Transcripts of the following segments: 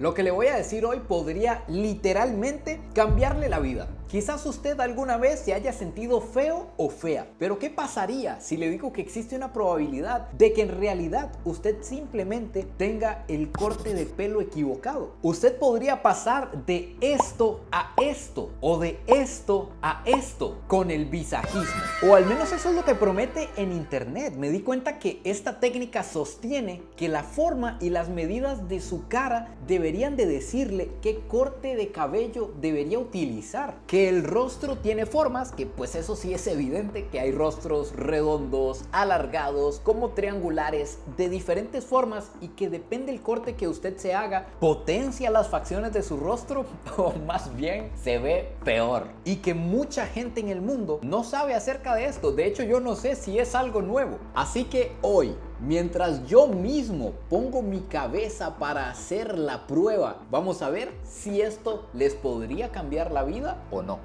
Lo que le voy a decir hoy podría literalmente cambiarle la vida. Quizás usted alguna vez se haya sentido feo o fea, pero ¿qué pasaría si le digo que existe una probabilidad de que en realidad usted simplemente tenga el corte de pelo equivocado? Usted podría pasar de esto a esto o de esto a esto con el visajismo, o al menos eso es lo que promete en internet. Me di cuenta que esta técnica sostiene que la forma y las medidas de su cara deberían de decirle qué corte de cabello debería utilizar. Que el rostro tiene formas, que pues eso sí es evidente, que hay rostros redondos, alargados, como triangulares, de diferentes formas, y que depende del corte que usted se haga, potencia las facciones de su rostro o más bien se ve peor. Y que mucha gente en el mundo no sabe acerca de esto. De hecho, yo no sé si es algo nuevo. Así que hoy, mientras yo mismo pongo mi cabeza para hacer la prueba, vamos a ver si esto les podría cambiar la vida o no.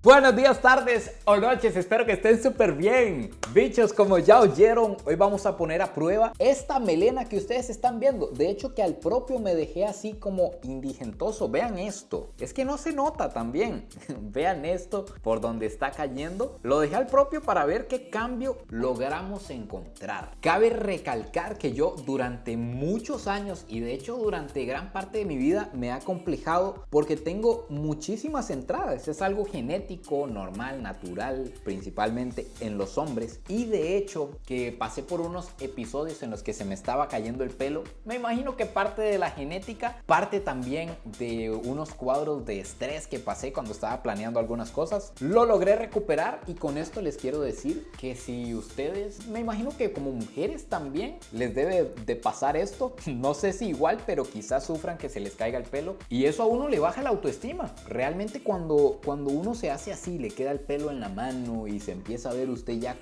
Buenos días, tardes o noches, espero que estén súper bien. Bichos, como ya oyeron, hoy vamos a poner a prueba esta melena que ustedes están viendo. De hecho, que al propio me dejé así como indigentoso. Vean esto, es que no se nota también. Vean esto por donde está cayendo. Lo dejé al propio para ver qué cambio logramos encontrar. Cabe recalcar que yo durante muchos años, y de hecho durante gran parte de mi vida, me ha complejado porque tengo muchísimas entradas. Es algo genético, normal, natural, principalmente en los hombres. Y de hecho que pasé por unos episodios en los que se me estaba cayendo el pelo. Me imagino que parte de la genética, parte también de unos cuadros de estrés que pasé cuando estaba planeando algunas cosas. Lo logré recuperar, y con esto les quiero decir que si ustedes, me imagino que como mujeres también les debe de pasar esto, no sé si igual, pero quizás sufran que se les caiga el pelo, y eso a uno le baja la autoestima. Realmente cuando uno se hace así, le queda el pelo en la mano y se empieza a ver usted ya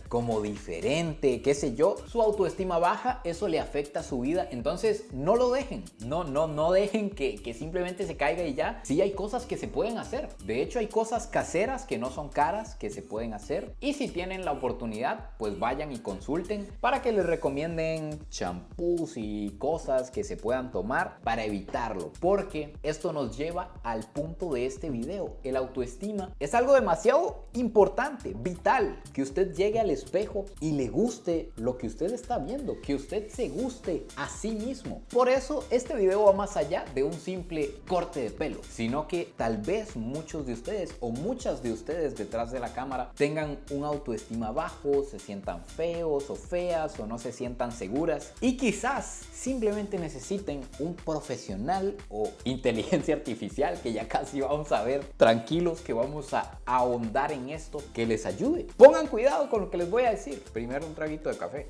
como diferente, qué sé yo, su autoestima baja, eso le afecta a su vida. Entonces no lo dejen, no dejen que simplemente se caiga y ya. Sí, hay cosas que se pueden hacer. De hecho, hay cosas caseras que no son caras, que se pueden hacer, y si tienen la oportunidad, pues vayan y consulten para que les recomienden champús y cosas que se puedan tomar para evitarlo, porque esto nos lleva al punto de este video. El autoestima es algo demasiado importante, vital, que usted llegue al espejo y le guste lo que usted está viendo, que usted se guste a sí mismo. Por eso este video va más allá de un simple corte de pelo, sino que tal vez muchos de ustedes o muchas de ustedes detrás de la cámara tengan un autoestima bajo, se sientan feos o feas, o no se sientan seguras, y quizás simplemente necesiten un profesional o inteligencia artificial, que ya casi vamos a ver, tranquilos que vamos a ahondar en esto, que les ayude. Pongan cuidado con lo que les voy a decir. Primero un traguito de café.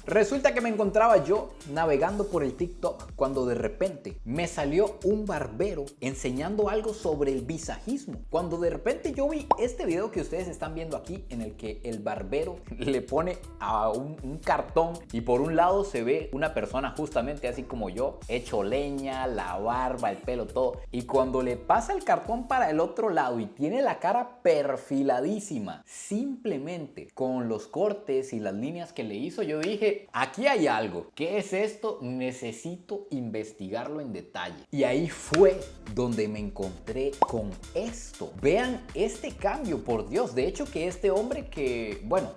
Resulta que me encontraba yo navegando por el TikTok cuando de repente me salió un barbero enseñando algo sobre el visajismo. Cuando de repente yo vi este video que ustedes están viendo aquí, en el que el barbero le pone a un cartón y por un lado se ve una persona justamente así como yo, hecho leña, la barba, el pelo, todo. Y cuando le pasa el cartón para el otro lado y tiene la cara perfiladísima, simplemente con los cortes y las líneas que le hizo, yo dije, aquí hay algo. ¿Qué es esto? Necesito investigarlo en detalle. Y ahí fue donde me encontré con esto. Vean este cambio, por Dios. De hecho, que este hombre que, bueno,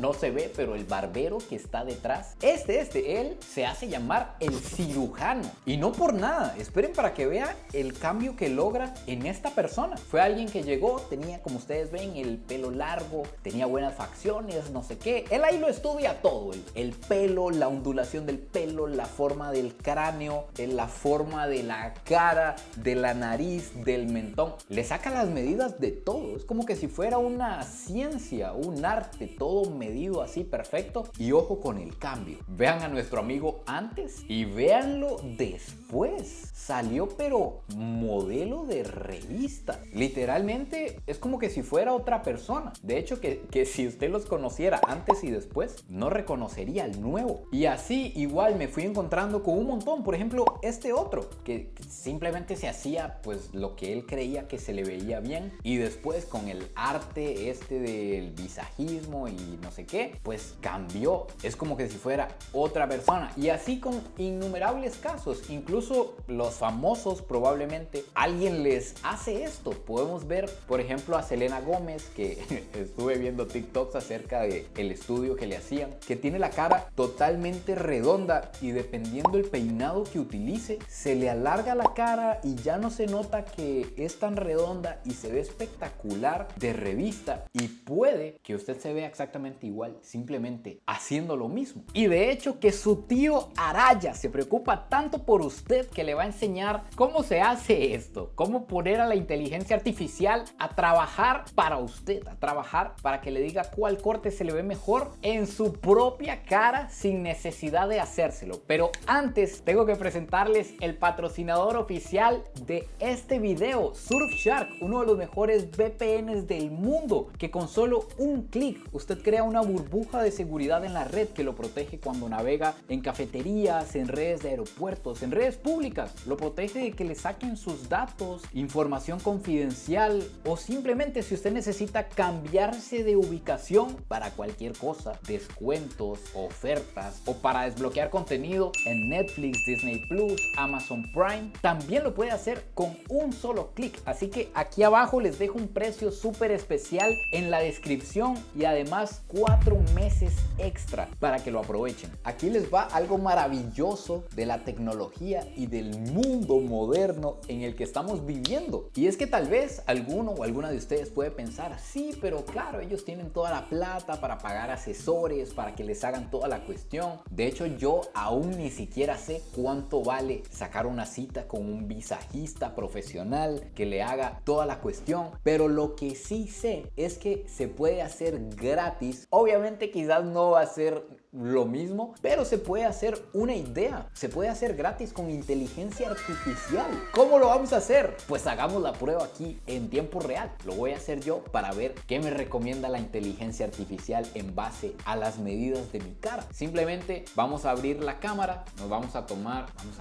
no se ve, pero el barbero que está detrás, él se hace llamar el cirujano. Y no por nada. Esperen para que vean el cambio que logra en esta persona. Fue alguien que llegó, tenía, como ustedes ven, el pelo largo, tenía buenas facciones, no sé qué. Él ahí lo estudia todo. El pelo, la ondulación del pelo, la forma del cráneo, la forma de la cara, de la nariz, del mentón. Le saca las medidas de todo. Es como que si fuera una ciencia, un arte, todo medido así perfecto. Y ojo con el cambio. Vean a nuestro amigo antes y véanlo después. Salió pero modelo de revista. Literalmente es como que si fuera otra persona. De hecho, que si usted los conociera antes y después, no reconocería tutorial nuevo. Y así igual me fui encontrando con un montón. Por ejemplo, este otro que simplemente se hacía pues lo que él creía que se le veía bien, y después con el arte este del visajismo y no sé qué, pues cambió. Es como que si fuera otra persona. Y así con innumerables casos. Incluso los famosos, probablemente alguien les hace esto. Podemos ver, por ejemplo, a Selena Gómez, que estuve viendo TikToks acerca de el estudio que le hacían, que tiene la cara totalmente redonda y dependiendo el peinado que utilice, se le alarga la cara y ya no se nota que es tan redonda y se ve espectacular de revista, y puede que usted se vea exactamente igual simplemente haciendo lo mismo. Y de hecho que su tío Araya se preocupa tanto por usted que le va a enseñar cómo se hace esto, cómo poner a la inteligencia artificial a trabajar para usted, a trabajar para que le diga cuál corte se le ve mejor en su propia cara sin necesidad de hacérselo. Pero antes tengo que presentarles el patrocinador oficial de este video, Surfshark, uno de los mejores VPNs del mundo, que con solo un clic usted crea una burbuja de seguridad en la red que lo protege cuando navega en cafeterías, en redes de aeropuertos, en redes públicas. Lo protege de que le saquen sus datos, información confidencial, o simplemente si usted necesita cambiarse de ubicación para cualquier cosa, descuentos, ofertas, o para desbloquear contenido en Netflix, Disney Plus, Amazon Prime, también lo puede hacer con un solo clic. Así que aquí abajo les dejo un precio súper especial en la descripción y además 4 meses extra para que lo aprovechen. Aquí les va algo maravilloso de la tecnología y del mundo moderno en el que estamos viviendo. Y es que tal vez alguno o alguna de ustedes puede pensar, sí, pero claro, ellos tienen toda la plata para pagar asesores, para que les hagan toda la cuestión. De hecho, yo aún ni siquiera sé cuánto vale sacar una cita con un visajista profesional que le haga toda la cuestión, pero lo que sí sé es que se puede hacer gratis. Obviamente quizás no va a ser lo mismo, pero se puede hacer una idea. Se puede hacer gratis con inteligencia artificial. ¿Cómo lo vamos a hacer? Pues hagamos la prueba aquí en tiempo real. Lo voy a hacer yo para ver qué me recomienda la inteligencia artificial en base a las medidas de mi cara. Simplemente vamos a abrir la cámara, nos vamos a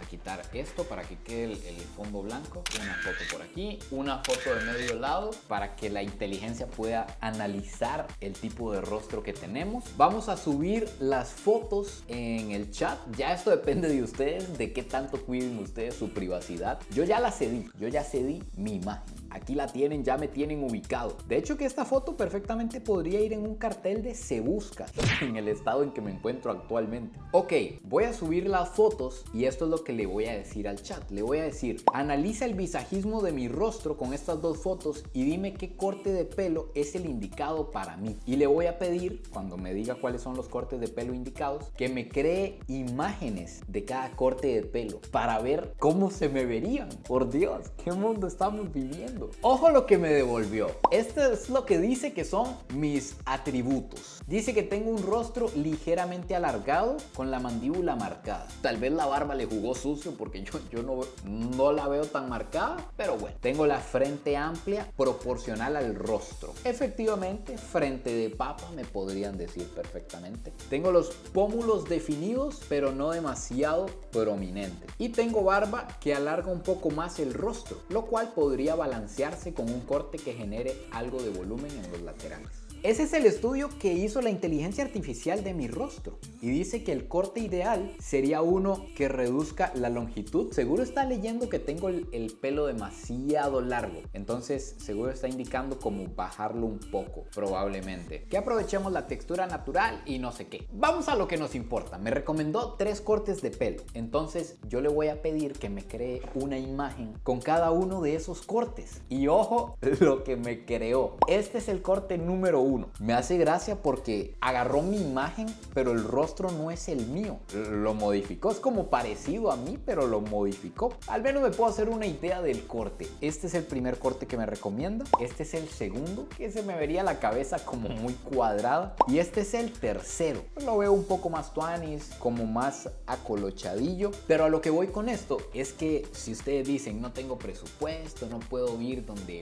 quitar esto para que quede el fondo blanco, una foto por aquí, una foto de medio lado para que la inteligencia pueda analizar el tipo de rostro que tenemos. Vamos a subir las fotos en el chat. Ya esto depende de ustedes, de qué tanto cuiden ustedes su privacidad. Yo ya la cedí, yo ya cedí mi imagen. Aquí la tienen, ya me tienen ubicado. De hecho que esta foto perfectamente podría ir en un cartel de Se Busca en el estado en que me encuentro actualmente. Ok, voy a subir las fotos y esto es lo que le voy a decir al chat. Le voy a decir, analiza el visajismo de mi rostro con estas dos fotos y dime qué corte de pelo es el indicado para mí. Y le voy a pedir, cuando me diga cuáles son los cortes de pelo indicados, que me cree imágenes de cada corte de pelo para ver cómo se me verían. Por Dios, ¿qué mundo estamos viviendo? Ojo lo que me devolvió. Esto es lo que dice que son mis atributos. Dice que tengo un rostro ligeramente alargado con la mandíbula marcada. Tal vez la barba le jugó sucio porque yo no la veo tan marcada, pero bueno. Tengo la frente amplia proporcional al rostro. Efectivamente, frente de papa me podrían decir perfectamente. Tengo los pómulos definidos, pero no demasiado prominentes. Y tengo barba que alarga un poco más el rostro, lo cual podría balancearse con un corte que genere algo de volumen en los laterales. Ese es el estudio que hizo la inteligencia artificial de mi rostro y dice que el corte ideal sería uno que reduzca la longitud. Seguro está leyendo que tengo el pelo demasiado largo, entonces seguro está indicando como bajarlo un poco, probablemente. Que aprovechemos la textura natural y no sé qué. Vamos a lo que nos importa. Me recomendó 3 cortes de pelo, entonces yo le voy a pedir que me cree una imagen con cada uno de esos cortes. Y ojo lo que me creó. Este es el corte número 1. Me hace gracia porque agarró mi imagen, pero el rostro no es el mío. Lo modificó. Es como parecido a mí, pero lo modificó. Al menos me puedo hacer una idea del corte. Este es el primer corte que me recomienda. Este es el segundo, que se me vería la cabeza como muy cuadrada. Y este es el tercero. Lo veo un poco más tuanis, como más acolochadillo. Pero a lo que voy con esto es que si ustedes dicen no tengo presupuesto, no puedo ir donde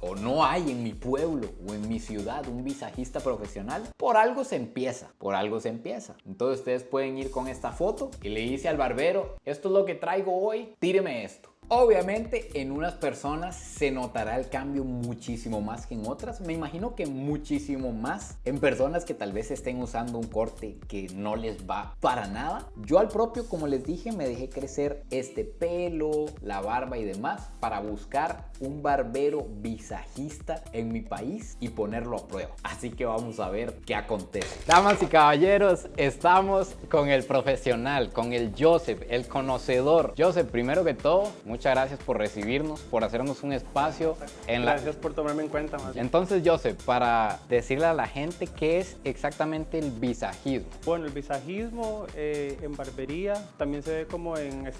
o no hay en mi pueblo o en mi ciudad un un visajista profesional, por algo se empieza, por algo se empieza. Entonces ustedes pueden ir con esta foto y le dice al barbero, esto es lo que traigo hoy, tíreme esto. Obviamente en unas personas se notará el cambio muchísimo más que en otras. Me imagino que muchísimo más en personas que tal vez estén usando un corte que no les va para nada. Yo al propio, como les dije, me dejé crecer este pelo, la barba y demás para buscar un barbero visajista en mi país y ponerlo a prueba. Así que vamos a ver qué acontece. Damas y caballeros, estamos con el profesional, con el Joseph, el conocedor. Joseph, primero que todo, muchas gracias por recibirnos, por hacernos un espacio en la... Gracias por tomarme en cuenta, más bien. Entonces, Joseph, para decirle a la gente qué es exactamente el visajismo. Bueno, el visajismo en barbería también se ve como en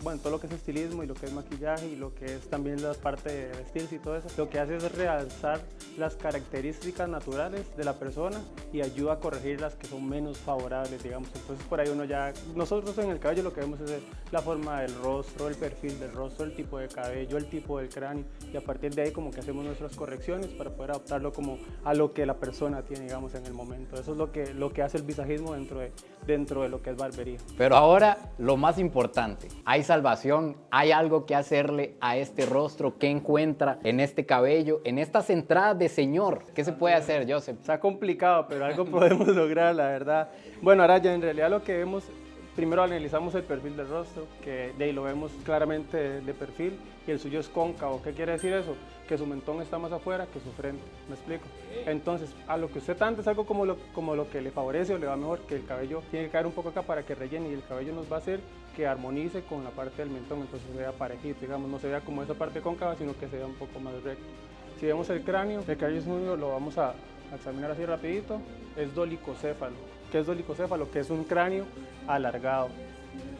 bueno, todo lo que es estilismo y lo que es maquillaje y lo que es también la parte de vestirse y todo eso. Lo que hace es realzar las características naturales de la persona y ayuda a corregir las que son menos favorables, digamos. Entonces, por ahí uno ya... Nosotros en el cabello lo que vemos es la forma del rostro, el perfil del rostro, el tipo de cabello, el tipo del cráneo, y a partir de ahí como que hacemos nuestras correcciones para poder adaptarlo como a lo que la persona tiene, digamos, en el momento. Eso es lo que hace el visajismo dentro de lo que es barbería. Pero ahora lo más importante, ¿hay salvación? ¿Hay algo que hacerle a este rostro? ¿Qué encuentra en este cabello, en estas entradas de señor? ¿Qué se puede hacer, Joseph? Está complicado, pero algo podemos lograr, la verdad. Bueno, ahora ya en realidad lo que vemos, primero analizamos el perfil del rostro, que de ahí lo vemos claramente de perfil, y el suyo es cóncavo. ¿Qué quiere decir eso? Que su mentón está más afuera que su frente. ¿Me explico? Entonces, a lo que usted antes, algo como lo que le favorece o le va mejor, que el cabello tiene que caer un poco acá para que rellene, y el cabello nos va a hacer que armonice con la parte del mentón, entonces se vea parejito, digamos, no se vea como esa parte cóncava, sino que se vea un poco más recto. Si vemos el cráneo es muy, lo vamos a examinar así rapidito, es dolicocéfalo. ¿Qué es dolicocéfalo? Que es un cráneo alargado.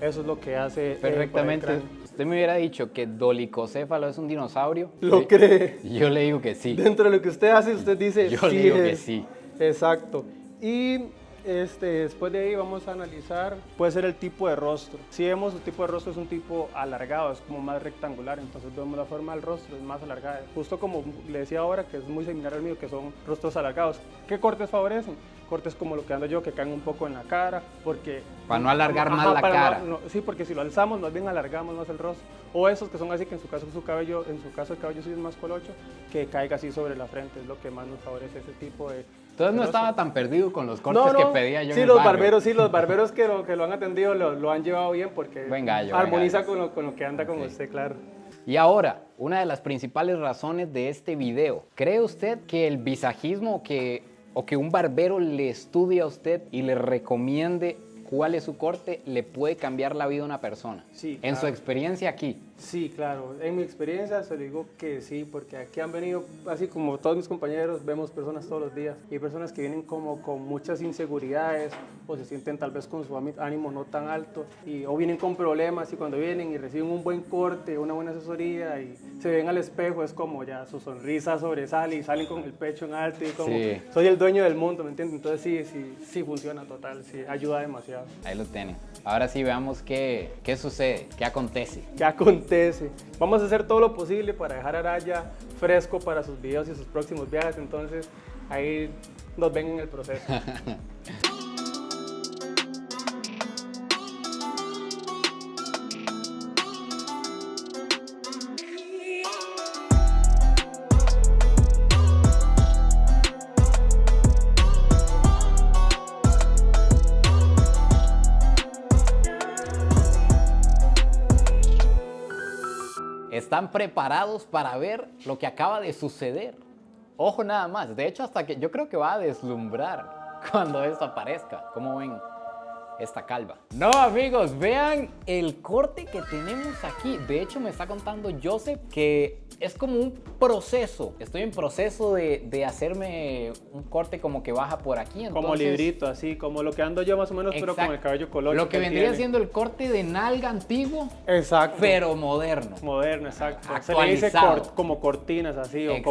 Eso es lo que hace perfectamente. Usted me hubiera dicho que dolicocéfalo es un dinosaurio. ¿Lo cree? Yo le digo que sí. Dentro de lo que usted hace, usted dice yo le digo que sí. Exacto. Y después de ahí vamos a analizar, puede ser el tipo de rostro. Si vemos el tipo de rostro es un tipo alargado, es como más rectangular, entonces vemos la forma del rostro, es más alargada. Justo como le decía ahora, que es muy similar al mío, que son rostros alargados. ¿Qué cortes favorecen? Cortes como lo que ando yo, que caen un poco en la cara, porque... Para no alargar más la cara. Sí, porque si lo alzamos, más bien alargamos más el rostro. O esos que son así, que en su caso el cabello suyo es más colocho, que caiga así sobre la frente, es lo que más nos favorece ese tipo de... Entonces no estaba tan perdido con los cortes que pedía yo sí, en el los barrio. barberos, sí, los barberos que lo han atendido lo han llevado bien porque armoniza con lo que anda con usted, claro. Y ahora, una de las principales razones de este video. ¿Cree usted que el visajismo o que un barbero le estudie a usted y le recomiende cuál es su corte le puede cambiar la vida a una persona? Sí, en su experiencia aquí. Sí, claro. En mi experiencia se lo digo que sí, porque aquí han venido, así como todos mis compañeros, vemos personas todos los días. Y hay personas que vienen como con muchas inseguridades o se sienten tal vez con su ánimo no tan alto o vienen con problemas, y cuando vienen y reciben un buen corte, una buena asesoría y se ven al espejo, es como ya su sonrisa sobresale y salen con el pecho en alto y como soy el dueño del mundo, ¿me entiendes? Entonces sí funciona total, sí, ayuda demasiado. Ahí lo tienen. Ahora sí veamos qué sucede, qué acontece. ¿Qué acontece? Vamos a hacer todo lo posible para dejar a Araya fresco para sus videos y sus próximos viajes, entonces ahí nos ven en el proceso. ¿Están preparados para ver lo que acaba de suceder? Ojo nada más, de hecho hasta que yo creo que va a deslumbrar cuando esto aparezca. ¿Cómo ven esta calva? No, amigos, vean el corte que tenemos aquí. De hecho me está contando Joseph que es como un proceso. Estoy en proceso de hacerme un corte como que baja por aquí. Entonces, como librito, así, como lo que ando yo más o menos, exacto, pero con el cabello colocho. Lo que vendría siendo el corte de nalga antiguo, exacto, pero moderno. Moderno, exacto. Actualizado. Se le dice como cortinas, así, o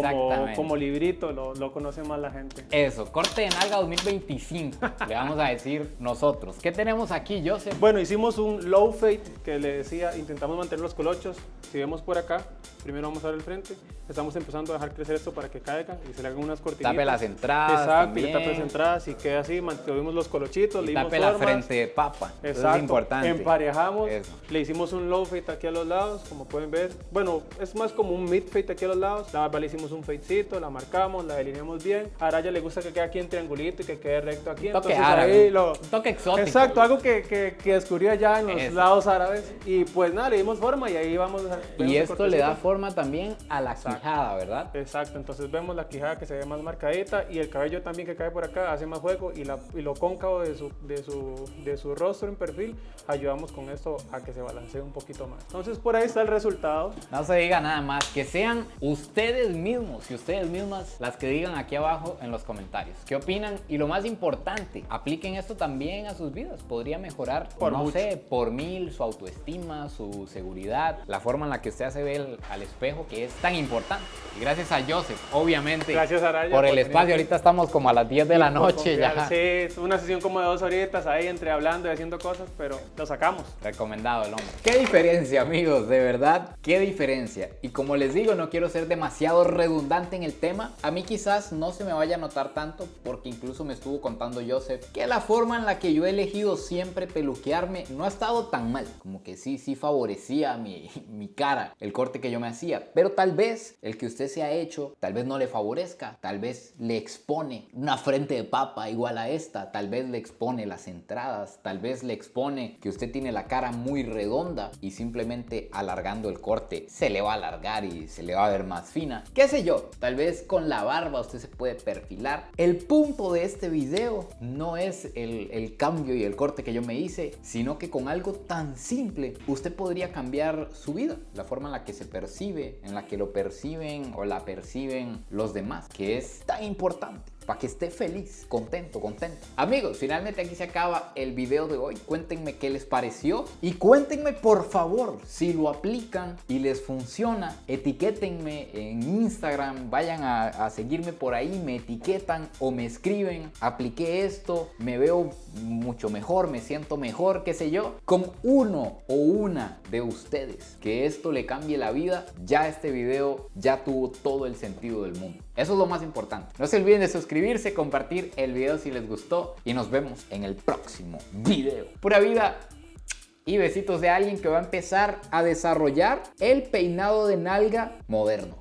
como librito, lo conoce más la gente. Eso, corte de nalga 2025, le vamos a decir nosotros. ¿Qué tenemos aquí, Joseph? Bueno, hicimos un low fade, que le decía, intentamos mantener los colochos. Si vemos por acá, Primero vamos a ver el frente. Estamos empezando a dejar crecer esto para que caiga y se le hagan unas cortinitas. Tape las entradas. Exacto, también. y tape las entradas y queda así. Mantuvimos los colochitos, le dimos Tape la formas. frente de papa. Eso Exacto, es importante. emparejamos, Eso. le hicimos un low fade aquí a los lados, como pueden ver. Bueno, es más como un mid fade aquí a los lados. La barba le hicimos un fadecito, la marcamos, la delineamos bien. A Araya le gusta que quede aquí en triangulito y que quede recto aquí. Toque Entonces árabe, ahí lo... un toque exótico. Exacto, algo que descubrió allá en los Eso. lados árabes. Y pues nada, le dimos forma y ahí vamos. Y esto le da cortecito. forma también a la quijada, ¿verdad? Exacto, entonces vemos la quijada que se ve más marcadita y el cabello también que cae por acá hace más juego y lo cóncavo de su rostro en perfil ayudamos con esto a que se balancee un poquito más. Entonces por ahí está el resultado. No se diga nada más, que sean ustedes mismos y ustedes mismas las que digan aquí abajo en los comentarios qué opinan y lo más importante, apliquen esto también a sus vidas. Podría mejorar, Por no mucho. sé, por 1000 su autoestima, su seguridad, la forma en la que usted se ve al espejo, que es tan importante. Y gracias a Joseph, obviamente, Gracias, Araya, por el por espacio. venir. Ahorita estamos como a las 10 de la Por noche confiar. ya. Sí, es una sesión como de 2 horitas ahí entre hablando y haciendo cosas, pero lo sacamos. Recomendado el hombre. Qué diferencia, amigos, de verdad, qué diferencia. Y como les digo, no quiero ser demasiado redundante en el tema. A mí quizás no se me vaya a notar tanto, porque incluso me estuvo contando Joseph que la forma en la que yo he elegido siempre peluquearme no ha estado tan mal. Como que sí favorecía mi cara, el corte que yo me hacía. Pero tal vez el que usted se ha hecho, tal vez no le favorezca, tal vez le expone una frente de papa igual a esta, tal vez le expone las entradas, tal vez le expone que usted tiene la cara muy redonda y simplemente alargando el corte se le va a alargar y se le va a ver más fina. ¿Qué sé yo? Tal vez con la barba usted se puede perfilar. El punto de este video no es el cambio y el corte que yo me hice, sino que con algo tan simple usted podría cambiar su vida, la forma en la que se percibe, en la que lo perciben o la perciben los demás, que es tan importante para que esté feliz, contento, contenta. Amigos, finalmente aquí se acaba el video de hoy. Cuéntenme qué les pareció y cuéntenme por favor si lo aplican y les funciona. Etiquétenme en Instagram, vayan a seguirme por ahí, me etiquetan o me escriben, apliqué esto, me veo mucho mejor, me siento mejor, qué sé yo. Con uno o una de ustedes que esto le cambie la vida, ya este video ya tuvo todo el sentido del mundo. Eso es lo más importante. No se olviden de suscribirse, compartir el video si les gustó y nos vemos en el próximo video. Pura vida y besitos de alguien que va a empezar a desarrollar el peinado de nalga moderno.